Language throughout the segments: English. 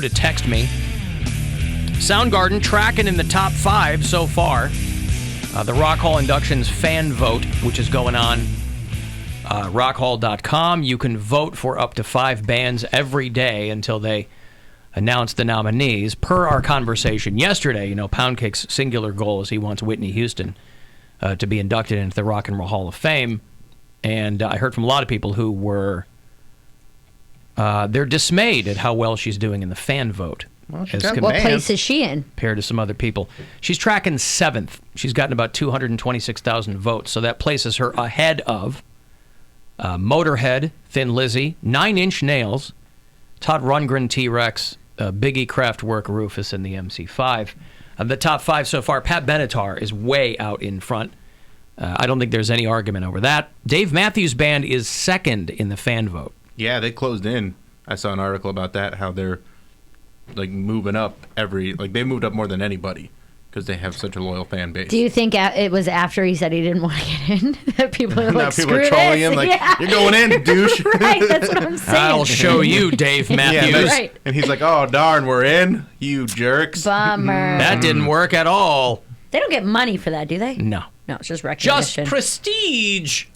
you to text me. Soundgarden tracking in the top 5 so far. The Rock Hall Inductions fan vote, which is going on rockhall.com. You can vote for up to 5 bands every day until they announce the nominees. Per our conversation yesterday, Poundcake's singular goal is he wants Whitney Houston to be inducted into the Rock and Roll Hall of Fame. And I heard from a lot of people who were they're dismayed at how well she's doing in the fan vote. Well, what place is she in? Compared to some other people. She's tracking 7th. She's gotten about 226,000 votes, so that places her ahead of Motorhead, Thin Lizzy, 9 Inch Nails, Todd Rundgren, T-Rex, Biggie, Kraftwerk, Rufus, and the MC5. The top 5 so far, Pat Benatar is way out in front. I don't think there's any argument over that. Dave Matthews Band is 2nd in the fan vote. Yeah, they closed in. I saw an article about that, how they're moving up they moved up more than anybody because they have such a loyal fan base. Do you think it was after he said he didn't want to get in that people are like, people are trolling him you're going in, douche. Right, that's what I'm saying. I'll show you, Dave Matthews. Yeah, right. And he's like, oh, darn, we're in, you jerks. Bummer. That didn't work at all. They don't get money for that, do they? No. No, it's just recognition. Just prestige.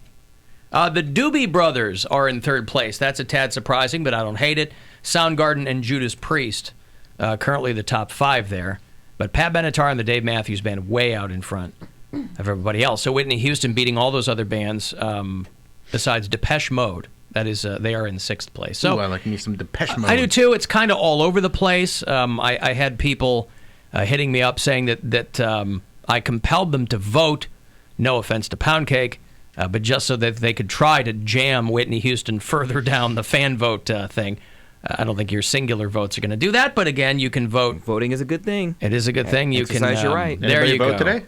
The Doobie Brothers are in 3rd place. That's a tad surprising, but I don't hate it. Soundgarden and Judas Priest, currently the top 5 there. But Pat Benatar and the Dave Matthews Band way out in front of everybody else. So Whitney Houston beating all those other bands besides Depeche Mode. That is, they are in 6th place. So ooh, I like me some Depeche Mode. I do too. It's kind of all over the place. I had people hitting me up saying that I compelled them to vote. No offense to Poundcake. But just so that they could try to jam Whitney Houston further down the fan vote thing. I don't think your singular votes are going to do that, but again, you can vote. Voting is a good thing. It is a good thing. You can exercise your right. There Anybody you vote go. today?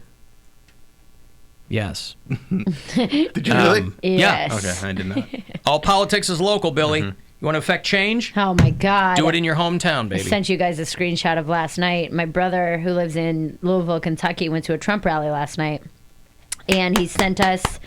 Yes. Did you really? Yes. Yeah. Okay, I did not. All politics is local, Billy. You want to affect change? Oh, my God. Do it in your hometown, I baby. sent you guys a screenshot of last night. My brother, who lives in Louisville, Kentucky, went to a Trump rally last night, and he sent us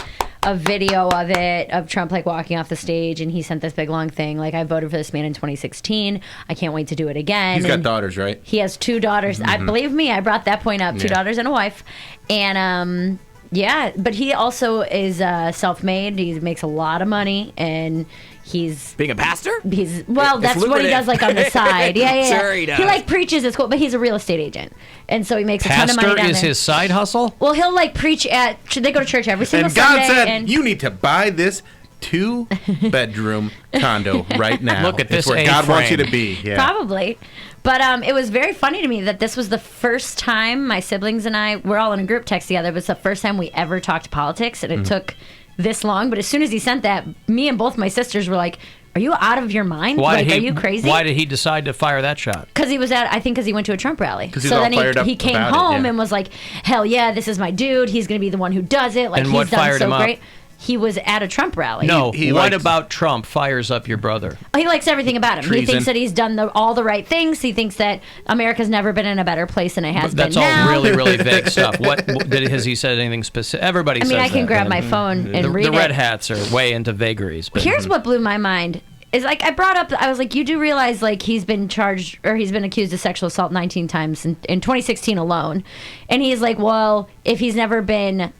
a video of it, of Trump walking off the stage, and he sent this big long thing I voted for this man in 2016. I can't wait to do it again. He's got daughters, right? He has 2 daughters. I believe me, I brought that point up. 2 daughters and a wife. And yeah, but he also is self-made. He makes a lot of money, and he's Being a pastor? that's what he lucrative. does on the side. Yeah. Sure he does. He preaches at school, but he's a real estate agent, and so he makes a ton of money Pastor down is there. his side hustle? Well, he'll preach at. They go to church every single And God Sunday. said, and you need to buy this 2-bedroom condo right now. Look at this It's where God wants you A-frame. to be. Yeah. Probably. But it was very funny to me that this was the first time my siblings and I, we're all in a group text together, but it's the first time we ever talked politics, and it took this long. But as soon as he sent that, me and both my sisters were like, are you out of your mind? Are you crazy? Why did he decide to fire that shot? Because he was because he went to a Trump rally. 'Cause he's all then fired up he came about it, home yeah. and was like, hell yeah, this is my dude. He's going to be the one who does it. And he's what done fired so him up? great. He was at a Trump rally. No, He what likes- about Trump fires up your brother? He likes everything about him. He Treason. thinks that he's done all the right things. He thinks that America's never been in a better place than it has That's been now. all really, really vague stuff. Has he said anything specific? Everybody says I can that, grab but my phone and read the red it. hats are way into vagaries. But Here's what blew my mind. Is I brought up, I was like, you do realize he's been charged, or he's been accused of sexual assault 19 times in 2016 alone. And he's like, well, if he's never been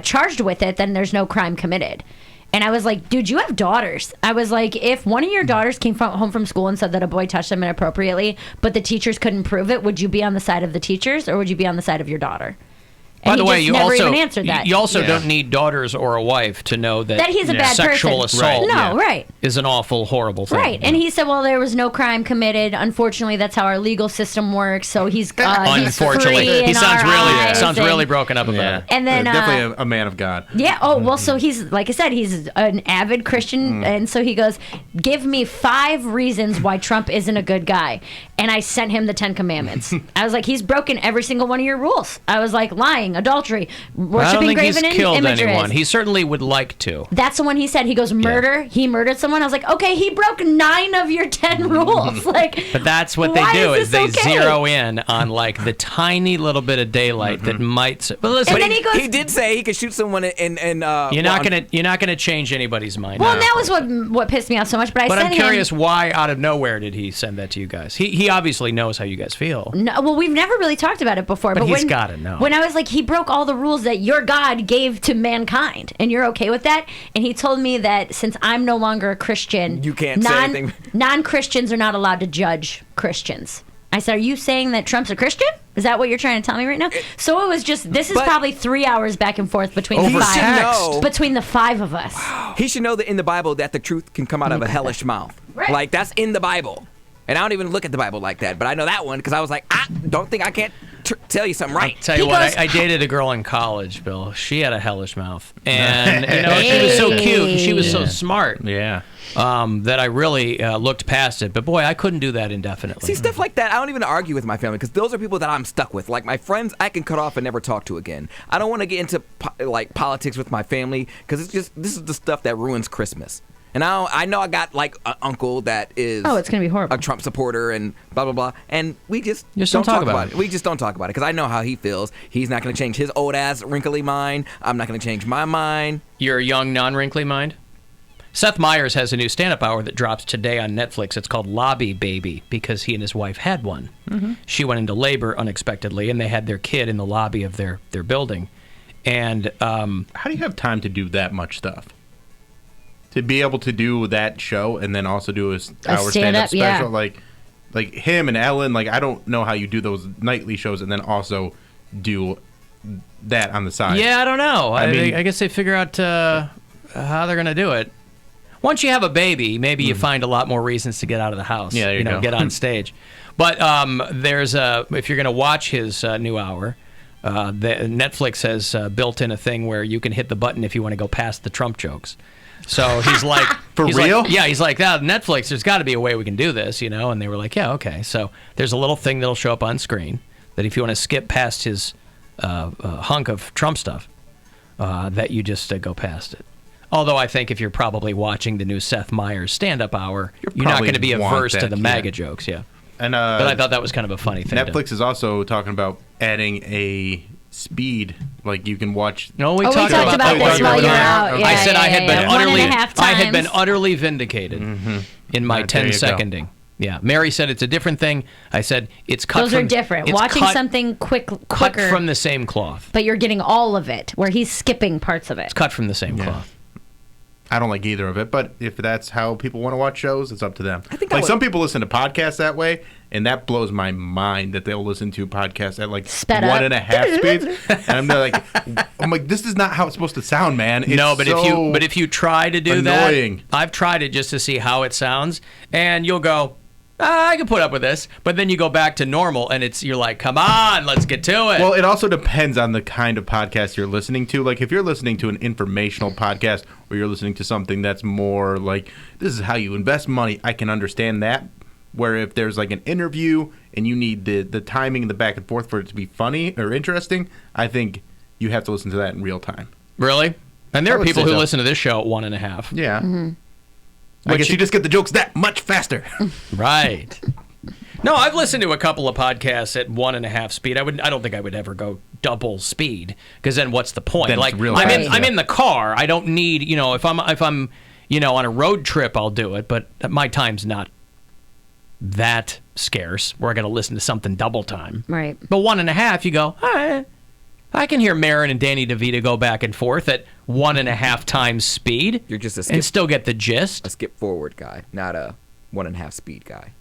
charged with it, then there's no crime committed. And I was like, dude, you have daughters. I was like, if one of your daughters came home from school and said that a boy touched them inappropriately, but the teachers couldn't prove it, would you be on the side of the teachers, or would you be on the side of your daughter? By the way, just you never also even answered that. you also Yeah. don't need daughters or a wife to know that He's a bad sexual person. assault No, right. is an awful, horrible thing. Right, and he said, "Well, there was no crime committed. Unfortunately, that's how our legal system works. So he's Unfortunately, free he in sounds our eyes, sounds and- really broken up about Yeah. it. And then definitely a man of God. yeah. Oh well, so he's like I said, he's an avid Christian, and so he goes, "Give me 5 reasons why Trump isn't a good guy." And I sent him the 10 Commandments. I was like, "He's broken every single one of your rules." I was like, "Lying, fornicating, adultery, I don't worshiping think he's graven killed images. anyone. He certainly would like to. That's the one he said. He goes, murder. He murdered someone. I was like, okay, he broke 9 of your 10 rules. Like, But that's what they why do is is they this okay? zero in on like the tiny little bit of daylight that might. But listen, And then he goes- He did say he could shoot someone in you're not gonna change anybody's mind. well, that was what pissed me off so much. But But I I'm sent curious, him. why out of nowhere did he send that to you guys? He obviously knows how you guys feel. No, well, we've never really talked about it before. But he's when, gotta know. When I was like, he broke all the rules that your God gave to mankind, and you're okay with that? And he told me that since I'm no longer a Christian, You can't say anything. Non-Christians are not allowed to judge Christians. I said, are you saying that Trump's a Christian? Is that what you're trying to tell me right now? So it was just, this is But- probably 3 hours back and forth between the Over five. text. Between the 5 of us. He should know that in the Bible that the truth can come out of a hellish mouth. Right. Like, that's in the Bible. And I don't even look at the Bible like that, but I know that one because I was like, I don't think I can't tell you something right. Tell you He what, goes- I dated a girl in college, Bill. She had a hellish mouth, and she was so cute and she was so smart Yeah. that I really looked past it. But boy, I couldn't do that indefinitely. See, stuff like that, I don't even argue with my family because those are people that I'm stuck with. Like, my friends, I can cut off and never talk to again. I don't want to get into, politics with my family because this is the stuff that ruins Christmas. And I know I got, like, an uncle that is... Oh, it's going to be horrible. a Trump supporter and blah, blah, blah. And we just Just don't don't talk talk about about it. We just don't talk about it because I know how he feels. He's not going to change his old-ass wrinkly mind. I'm not going to change my mind. Your young, non-wrinkly mind? Seth Meyers has a new stand-up hour that drops today on Netflix. It's called Lobby Baby because he and his wife had one. She went into labor unexpectedly, and they had their kid in the lobby of their building. And How do you have time to do that much stuff? To be able to do that show and then also do our stand-up special, yeah. like him and Ellen, like I don't know how you do those nightly shows and then also do that on the side. yeah, I don't know. I mean- I guess they figure out how they're going to do it. Once you have a baby, maybe you find a lot more reasons to get out of the house. Yeah, there you go. Get on stage. But there's if you're going to watch his new hour, Netflix has built in a thing where you can hit the button if you want to go past the Trump jokes. So he's like, For he's real? Like, yeah, he's like, Netflix, there's got to be a way we can do this, And they were like, yeah, okay. So there's a little thing that'll show up on screen that if you want to skip past his hunk of Trump stuff, that you just go past it. Although I think if you're probably watching the new Seth Meyers stand-up hour, you're not probably going to be want averse to that, the yeah. MAGA jokes, yeah. And But I thought that was kind of a funny thing. Netflix is also talking about adding a speed, like you can watch. No, we Oh, talked we talked about that this while you were out. I said I had been utterly, 1.5 I had been times. utterly vindicated in my There 10 you go. seconding. Yeah, Mary said it's a different thing. I said it's cut. Those are different. It's Watching cut, something cut quicker, from the same cloth. but you're getting all of it, where he's skipping parts of it. It's cut from the same Yeah. cloth. I don't like either of it, but if that's how people want to watch shows, it's up to them. I think I like would- some people listen to podcasts that way, and that blows my mind that they'll listen to podcasts at like Sped up. 1.5 speeds, and I'm like, this is not how it's supposed to sound, man. It's No, but if you try to do annoying. that, I've tried it just to see how it sounds, and you'll go, I can put up with this, but then you go back to normal, and you're like, come on, let's get to it. Well, it also depends on the kind of podcast you're listening to. Like, if you're listening to an informational podcast or you're listening to something that's more like, this is how you invest money, I can understand that. Where if there's like an interview and you need the timing and the back and forth for it to be funny or interesting, I think you have to listen to that in real time. Really? And there I are would people say who so. listen to this show at 1.5. Yeah. I guess you just get the jokes that much faster. Right. No, I've listened to a couple of podcasts at 1.5 speed. I don't think I would ever go double speed because then what's the point? Then it's Like real I'm fast, I'm yeah. in the car. I don't need if I'm on a road trip, I'll do it. But my time's not that scarce where I got to listen to something double time. Right. But 1.5, you go, all right. I can hear Marin and Danny DeVito go back and forth at 1.5 times speed. You're just a and skip, still get the gist. a skip forward guy, not a 1.5 speed guy.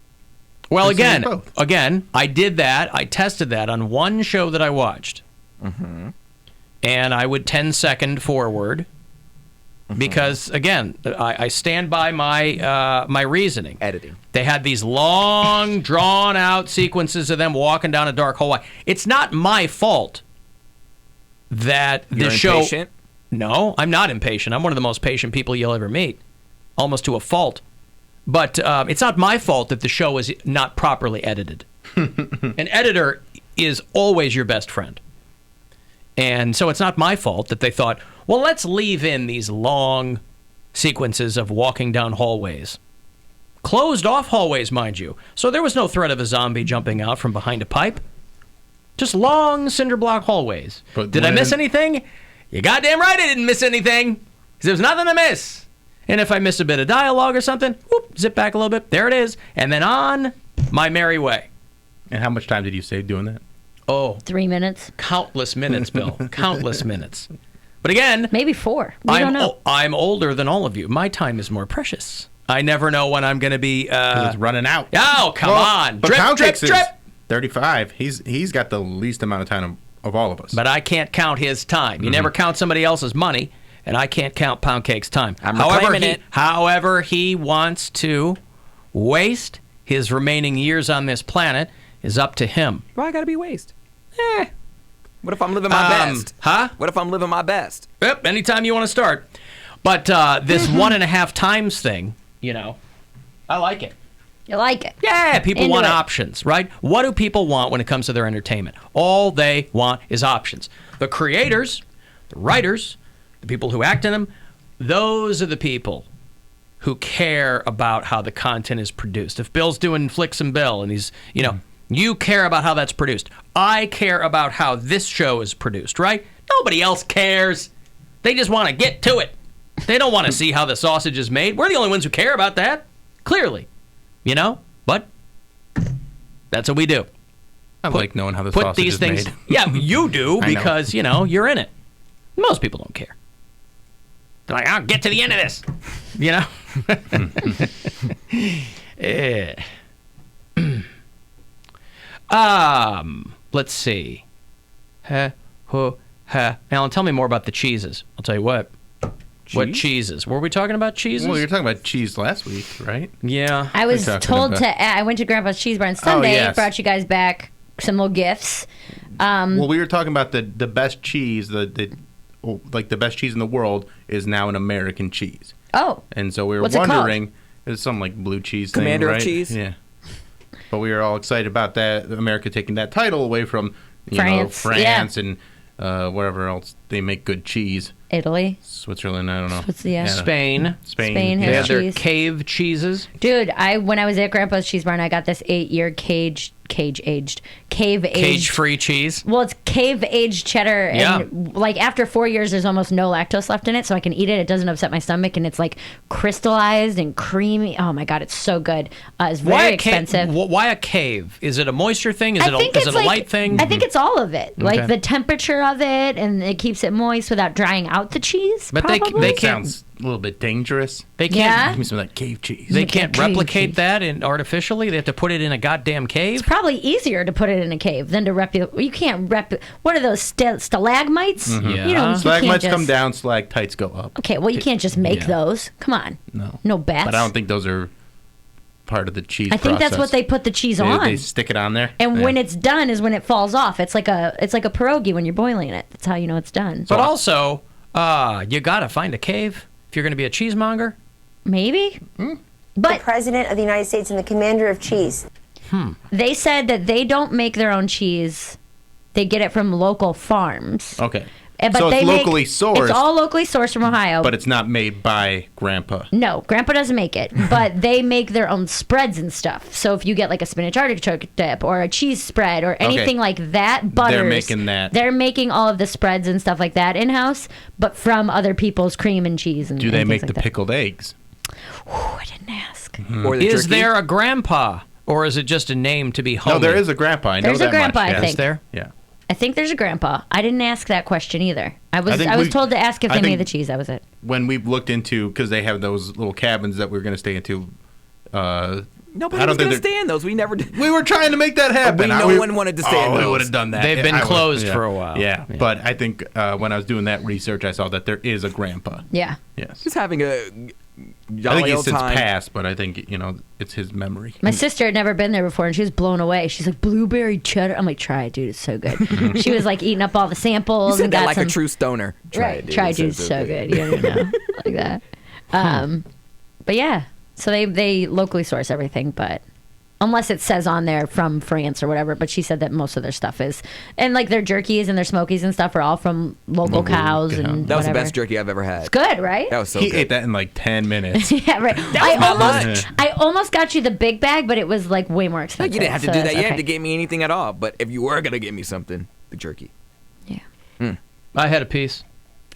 Well, Listen to both. again, I did that. I tested that on one show that I watched. And I would 10-second forward because, again, I stand by my reasoning. Editing. They had these long, drawn-out sequences of them walking down a dark hallway. It's not my fault that You're the show... impatient? No, I'm not impatient. I'm one of the most patient people you'll ever meet, almost to a fault. But it's not my fault that the show is not properly edited. An editor is always your best friend. And so it's not my fault that they thought, well, let's leave in these long sequences of walking down hallways. Closed off hallways, mind you. So there was no threat of a zombie jumping out from behind a pipe. Just long cinder block hallways. But Did I miss anything? You goddamn right I didn't miss anything. 'Cause there was nothing to miss. And if I missed a bit of dialogue or something, whoop, zip back a little bit. There it is. And then on my merry way. And how much time did you save doing that? Oh, 3 minutes, countless minutes, Bill. Countless minutes. But again, maybe 4. We don't know. I'm older than all of you. My time is more precious. I never know when I'm going to be... 'Cause it's running out. Oh, come on. But Drip, drip, Poundcake's is drip. 35. He's got the least amount of time of all of us. But I can't count his time. You never count somebody else's money, and I can't count Poundcake's time. I'm reclaiming it. However he wants to waste his remaining years on this planet is up to him. Why I gotta be waste? What if I'm living my best? Huh? What if I'm living my best? Yep, anytime you want to start. But this 1.5 times thing, I like it. You like it? Yeah, people Into want it. options, right? What do people want when it comes to their entertainment? All they want is options. The creators, the writers, the people who act in them, those are the people who care about how the content is produced. If Bill's doing Flicks and Bill and he's, you care about how that's produced. I care about how this show is produced, right? Nobody else cares. They just want to get to it. They don't want to see how the sausage is made. We're the only ones who care about that, clearly. But that's what we do. I like knowing how the Put sausage these is things. made. Yeah, you do I know. because, you're in it. Most people don't care. They're like, I'll get to the end of this. Let's see. Alan, tell me more about the cheeses. I'll tell you what. What cheeses? Were we talking about cheeses? Well, you were talking about cheese last week, right? Yeah. I was talking told about- I went to Grandpa's Cheese Bar on Sunday. yes. Brought you guys back some little gifts. Well, we were talking about the best cheese, the best cheese in the world is now an American cheese. Oh. And so we were What's it called? wondering, it's some like blue cheese Commander thing, of right? cheese? Yeah. But we were all excited about that, America taking that title away from France, France and wherever else they make good cheese. Italy. Switzerland, I don't know. Spain. Spain They has had their cheese. cave cheeses. Dude, when I was at Grandpa's Cheese Barn, I got this 8-year cave-aged. Cage-free cheese. Well, it's cave-aged cheddar, and Yeah. like after 4 years, there's almost no lactose left in it, so I can eat it. It doesn't upset my stomach, and it's like crystallized and creamy. Oh my god, it's so good. It's very expensive. Why a cave? Is it a moisture thing? Is I it think a it's light thing? I think it's all of it, Okay. like the temperature of it, and it keeps it moist without drying out the cheese. But they probably. can't- Sounds a little bit dangerous. They can't. Yeah? Give me some of that cave cheese. They can't Cave replicate cheese. that artificially. They have to put it in a goddamn cave. It's probably easier to put it in a cave than to You can't What are those stalagmites? Yeah. You know, you Stalagmites can't come just, down, stalactites go up. Okay, well, you can't just make Yeah. those. Come on. No. No bats. But I don't think those are part of the cheese I think that's process. what they put the cheese on. They stick it on there. And Yeah. when it's done is when it falls off. It's like a pierogi when you're boiling it. That's how you know it's done. But also, you gotta find a cave if you're gonna be a cheesemonger. Maybe. The But President of the United States and the Commander of Cheese. they said that they don't make their own cheese. They get it from local farms. Okay. But so they it's make- locally sourced, It's all locally sourced from Ohio. but it's not made by Grandpa. No, Grandpa doesn't make it, but they make their own spreads and stuff. So if you get like a spinach artichoke dip or a cheese spread or anything like that, butters, making that. They're making all of the spreads and stuff like that in house, but from other people's cream and cheese and Do they and make things the like pickled eggs? that. Ooh, I didn't ask. Or the Is turkey? there a grandpa, or is it just a name to be homey? No, there is a Grandpa. I know There's a that Grandpa, much. I yeah. think. Is there? Yeah. I think there's a Grandpa. I didn't ask that question either. I was think was told to ask if I they made think- the cheese. That was it. When we've looked into, because they have those little cabins that we're going to stay into. Nobody I don't was going think to they're- stay in those. We never did. We were trying to make that happen. No one wanted to stay in we those. would have done that. They've been I would've- closed yeah. for a while. Yeah. Yeah. But I think when I was doing that research, I saw that there is a Grandpa. Yeah. Yes. Just having a I think jolly he's old since time. passed, but I think, it's his memory. My sister had never been there before, and she was blown away. She's like, blueberry cheddar. I'm like, try it, dude. It's so good. She was like eating up all the samples. You said and that got like some, a true stoner. Right. dude. Try, It's dude. It's so good. You don't even know. Like that. But yeah. So they locally source everything, but unless it says on there from France or whatever. But she said that most of their stuff is, and like their jerkies and their smokies and stuff are all from local cows and That was the whatever. best jerky I've ever had. It's good, right? That was so He good. ate that in like 10 minutes. Yeah, right. I almost got you the big bag, but it was like way more No, expensive. you didn't have to so do that. that's You didn't have okay. to get me anything at all. But if you were going to get me something, the jerky. Yeah. I had a piece.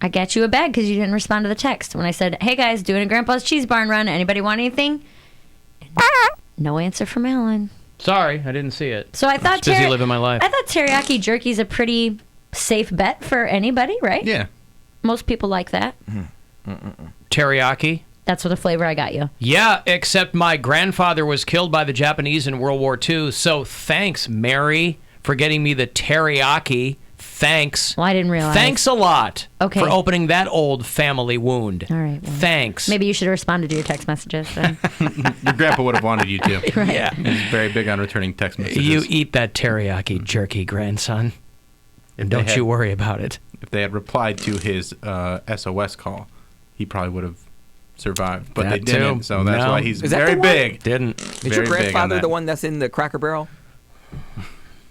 I got you a bag because you didn't respond to the text when I said, "Hey guys, doing a Grandpa's Cheese Barn run. Anybody want anything?" No answer from Alan. Sorry, I didn't see it. So I thought busy living my life. I thought teriyaki jerky is a pretty safe bet for anybody, right? Yeah. Most people like that. Teriyaki. That's what the flavor I got you. Yeah, except my grandfather was killed by the Japanese in World War II. So thanks, Mary, for getting me the teriyaki. Thanks. Well, I didn't realize. Thanks a lot Okay. for opening that old family wound. All right. Well, Thanks. maybe you should have responded to your text messages. Then. Your grandpa would have wanted you to. Right. Yeah. He's very big on returning text messages. You eat that teriyaki jerky, grandson. And don't you worry about it. If they had replied to his SOS call, he probably would have survived. But they That didn't, too. so that's No. why he's Is that very the one? big. Didn't. Is Very your big on grandfather that. the one that's in the Cracker Barrel?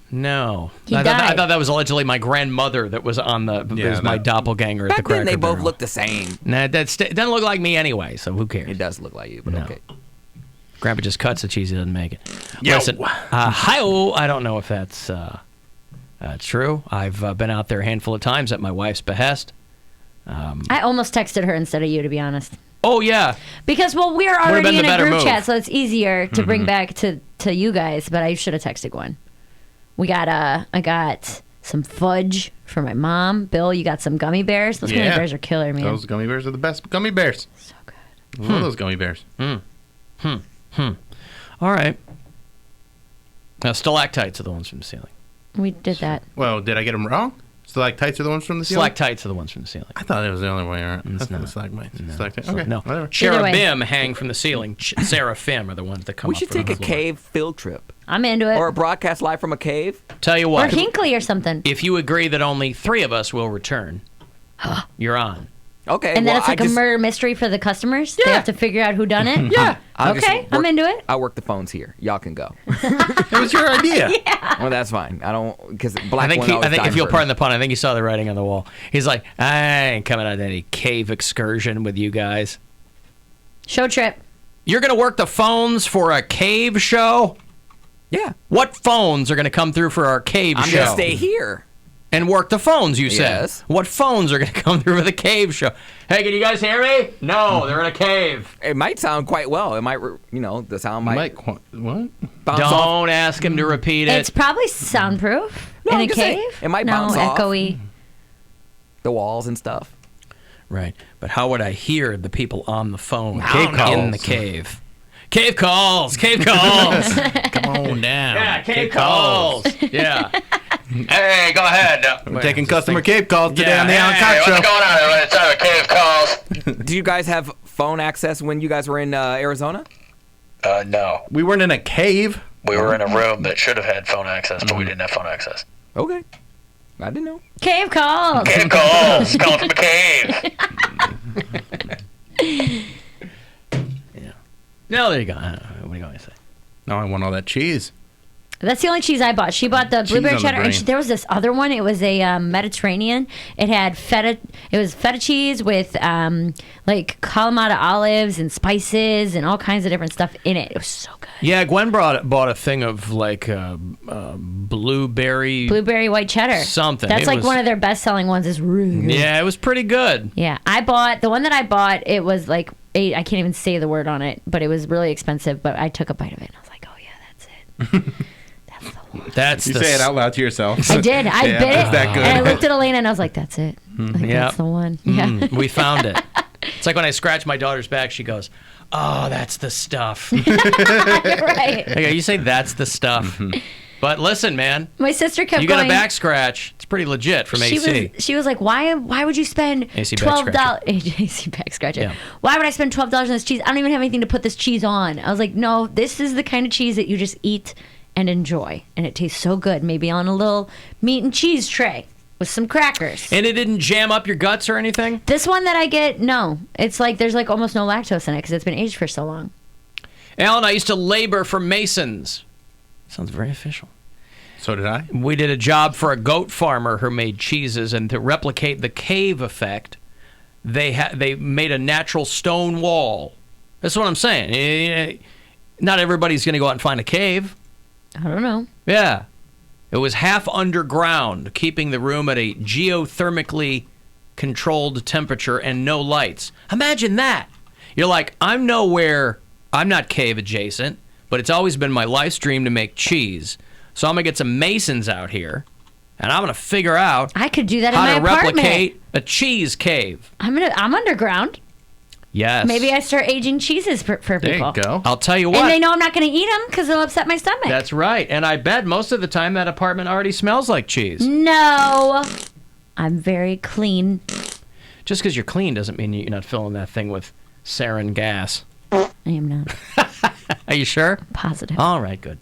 No. He I died. thought that was allegedly my grandmother that was on the Yeah, was my that- doppelganger at the Back Cracker then, they both Barrel. looked the same. Nah, it doesn't look like me anyway, so who cares? It does look like you, but No. okay. Grandpa just cuts the cheese, he doesn't make it. Yo. Listen, hi-oh, I don't know if that's true. I've been out there a handful of times at my wife's behest. I almost texted her instead of you, to be honest. Oh, yeah. Because, well, we're been already the in a better group move. chat, so it's easier to bring back to you guys, but I should have texted Gwen. I got some fudge for my mom. Bill, you got some gummy bears. Those gummy Yeah. bears are killer, man. Those gummy bears are the best gummy bears. So good. I love those gummy bears. All right. Now, stalactites are the ones from the ceiling. We did that. Well, did I get them wrong? Stalactites are the ones from the ceiling? Stalactites are the ones from the ceiling. I thought it was the other way around. It's I thought it not. was stalagmites. No. Stalactites. So, Okay, no. whatever. Either way. Cherubim hang from the ceiling. Seraphim are the ones that come We up should from take the a floor. cave field trip. I'm into it. Or a broadcast live from a cave. Tell you Or what. Hinkley or something. If you agree that only 3 of us will return, you're on. Okay. And then well, it's like I a just, murder mystery for the customers? They Yeah. have to figure out who done it? Yeah. I'll just Okay, I'm work- into it. I'll work the phones here. Y'all can go. It was your idea. Well, that's fine. I don't because I black think, one always I think dies if you'll first. pardon the pun, I think he saw the writing on the wall. He's like, I ain't coming on any cave excursion with you guys. Show trip. You're going to work the phones for a cave show? Yeah. What phones are going to come through for our cave I'm show? gonna stay here. And work the phones, you said. Yes. What phones are going to come through for the cave show? Hey, can you guys hear me? No, they're in a cave. It might sound quite well. It might, the sound might What? bounce off. Don't ask him to repeat It's it. probably soundproof No, in I'm a just saying, cave. it might no, bounce off. echoey. the walls and stuff. Right. But how would I hear the people on the phone Cave calls. in the cave? Cave calls. Cave calls. Come on down. Yeah, cave calls. Yeah. Hey, go ahead. We're taking customer cave calls today Yeah, on the Alan hey, Cox Show. what's going on? It's time for cave calls. Do you guys have phone access when you guys were in Arizona? No. We weren't in a cave. We were in a room that should have had phone access, but we didn't have phone access. Okay. I didn't know. Cave calls. Cave calls. Calling from a cave. No, there you go. What are you going to say? No, I want all that cheese. That's the only cheese I bought. She bought the blueberry on the cheddar, and brain. there was this other one. It was a Mediterranean. It had feta. It was feta cheese with like Kalamata olives and spices and all kinds of different stuff in it. It was so good. Yeah, Gwen bought a thing of like blueberry. Blueberry white cheddar. Something. That's It like was- one of their best-selling ones. Is really good. Yeah, it was pretty good. Yeah, I bought the one that I bought. It was like I can't even say the word on it, but it was really expensive. But I took a bite of it and I was like, oh yeah, that's it. That's the one. That's You the say it out loud to yourself. I did. I Yeah, bit it. it's that good. And I looked at Elena and I was like, that's it. Like, Yeah. That's the one. Yeah. We found it. It's like when I scratch my daughter's back, she goes, "Oh, that's the stuff." You're right. I go, you say that's the stuff. But listen, man, My sister kept you going. got a back scratch. It's pretty legit from AC. She was like, why would you spend AC back $12? AC back scratcher. Yeah. Why would I spend $12 on this cheese? I don't even have anything to put this cheese on. I was like, no, this is the kind of cheese that you just eat and enjoy, and it tastes so good. Maybe on a little meat and cheese tray with some crackers. And it didn't jam up your guts or anything? This one that I get, no, it's like there's like almost no lactose in it because it's been aged for so long. Alan, I used to labor for Masons. Sounds very official. So did I. We did a job for a goat farmer who made cheeses, and to replicate the cave effect, they made a natural stone wall. That's what I'm saying. Not everybody's going to go out and find a cave. I don't know. Yeah. It was half underground, keeping the room at a geothermically controlled temperature and no lights. Imagine that. You're like, I'm not cave adjacent, but it's always been my life dream to make cheese. So I'm going to get some masons out here, and I'm going to figure out I could do that in my how to apartment. replicate a cheese cave. I'm underground. Yes. Maybe I start aging cheeses for people. There you go. I'll tell you what. And they know I'm not going to eat them because they'll upset my stomach. That's right. And I bet most of the time that apartment already smells like cheese. No. I'm very clean. Just because you're clean doesn't mean you're not filling that thing with sarin gas. I am not. Are you sure? Positive. All right, good.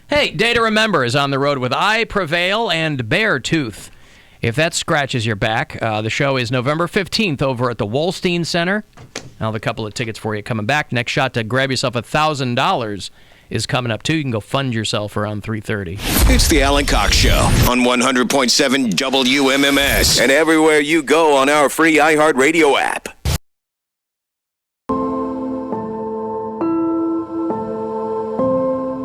Hey, Day to Remember is on the road with I Prevail and Bear Tooth. If that scratches your back, the show is November 15th over at the Wolstein Center. I'll have a couple of tickets for you coming back. Next shot to grab yourself $1,000 is coming up, too. You can go fund yourself around 3:30. It's the Alan Cox Show on 100.7 WMMS and everywhere you go on our free iHeartRadio app.